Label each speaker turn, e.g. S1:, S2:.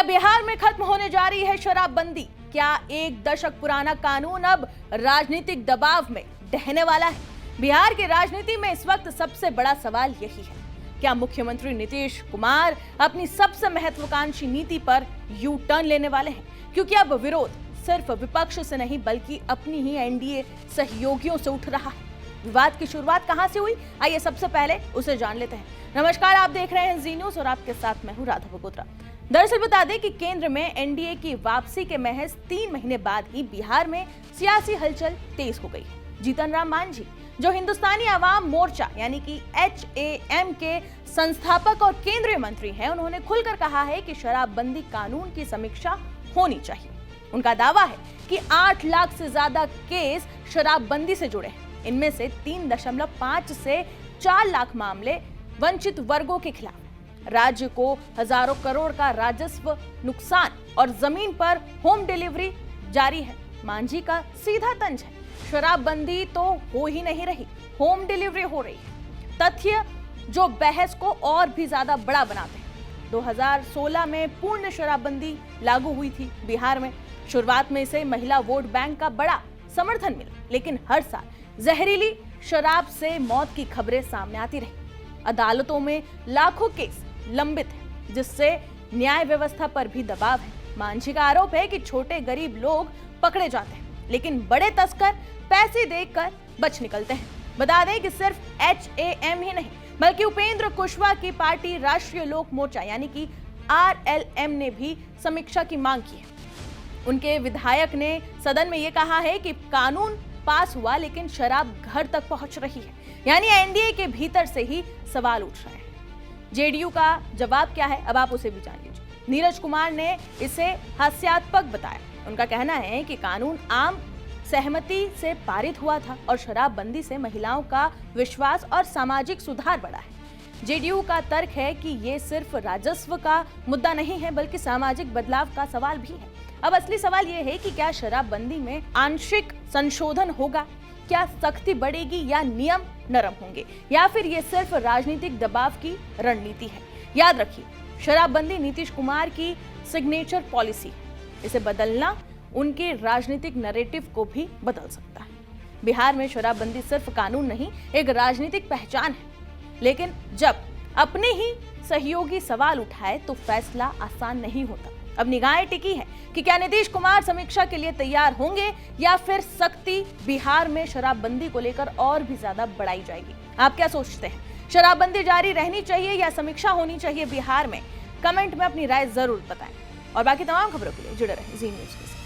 S1: क्या बिहार में खत्म होने जा रही है शराबबंदी? क्या एक दशक पुराना कानून अब राजनीतिक दबाव में ढहने वाला है? बिहार की राजनीति में इस वक्त सबसे बड़ा सवाल यही है, क्या मुख्यमंत्री नीतीश कुमार अपनी सबसे महत्वाकांक्षी नीति पर यू टर्न लेने वाले हैं? क्योंकि अब विरोध सिर्फ विपक्ष से नहीं बल्कि अपनी ही एनडीए सहयोगियों से उठ रहा है। विवाद की शुरुआत कहां से हुई, आइए सबसे पहले उसे जान लेते हैं। नमस्कार, आप देख रहे हैं जी न्यूज और आपके साथ मैं हूं राधा बगोत्रा। दरअसल बता दें कि केंद्र में एनडीए की वापसी के महज 3 महीने बाद ही बिहार में सियासी हलचल तेज हो गई। जीतन राम मांझी, जो हिंदुस्तानी आवाम मोर्चा यानी कि HAM के संस्थापक और केंद्रीय मंत्री हैं, उन्होंने खुलकर कहा है कि शराबबंदी कानून की समीक्षा होनी चाहिए। उनका दावा है कि 8 लाख से ज्यादा केस शराबबंदी से जुड़े हैं। इनमें से 3.5 से 4 लाख मामले वंचित वर्गों के खिलाफ। राज्य को हजारों करोड़ का राजस्व नुकसान और जमीन पर होम डिलीवरी जारी है। मांझी का सीधा तंज है, शराबबंदी तो हो ही नहीं रही, होम डिलीवरी हो रही है। तथ्य जो बहस को और भी ज्यादा बड़ा बनाते हैं। 2016 में पूर्ण शराबबंदी लागू हुई थी बिहार में। शुरुआत में इसे महिला वोट बैंक का बड़ा समर्थन मिला, लेकिन हर साल जहरीली शराब से मौत की खबरें सामने आती रही। अदालतों में लाखों केस लंबित है, जिससे न्याय व्यवस्था पर भी दबाव है। मांझी का आरोप है कि छोटे गरीब लोग पकड़े जाते हैं, लेकिन बड़े तस्कर पैसे देकर बच निकलते हैं। बता दें कि सिर्फ HAM ही नहीं बल्कि उपेंद्र कुशवाहा की पार्टी राष्ट्रीय लोक मोर्चा यानी कि RLM ने भी समीक्षा की मांग की है। उनके विधायक ने सदन में यह कहा है कि कानून पास हुआ लेकिन शराब घर तक पहुंच रही है, यानी एनडीए के भीतर से ही सवाल उठ रहे हैं। जेडीयू का जवाब क्या है, अब आप उसे भी जान लीजिए। नीरज कुमार ने इसे हास्यास्पद बताया। उनका कहना है कि कानून आम सहमति से पारित हुआ था और शराबबंदी से महिलाओं का विश्वास और सामाजिक सुधार बढ़ा है। जेडीयू का तर्क है कि ये सिर्फ राजस्व का मुद्दा नहीं है बल्कि सामाजिक बदलाव का सवाल भी है। अब असली सवाल ये है कि क्या शराबबंदी में आंशिक संशोधन होगा, क्या सख्ती बढ़ेगी या नियम नरम होंगे, या फिर ये सिर्फ राजनीतिक दबाव की रणनीति है। याद रखिए, शराबबंदी नीतीश कुमार की सिग्नेचर पॉलिसी है। इसे बदलना उनके राजनीतिक नैरेटिव को भी बदल सकता है। बिहार में शराबबंदी सिर्फ कानून नहीं, एक राजनीतिक पहचान है। लेकिन जब अपने ही सहयोगी सवाल उठाए तो फैसला आसान नहीं होता। अब निगाहें टिकी है कि क्या नीतीश कुमार समीक्षा के लिए तैयार होंगे या फिर सख्ती बिहार में शराबबंदी को लेकर और भी ज्यादा बढ़ाई जाएगी। आप क्या सोचते हैं, शराबबंदी जारी रहनी चाहिए या समीक्षा होनी चाहिए बिहार में? कमेंट में अपनी राय जरूर बताएं और बाकी तमाम खबरों के लिए जुड़े रहें जी न्यूज के साथ।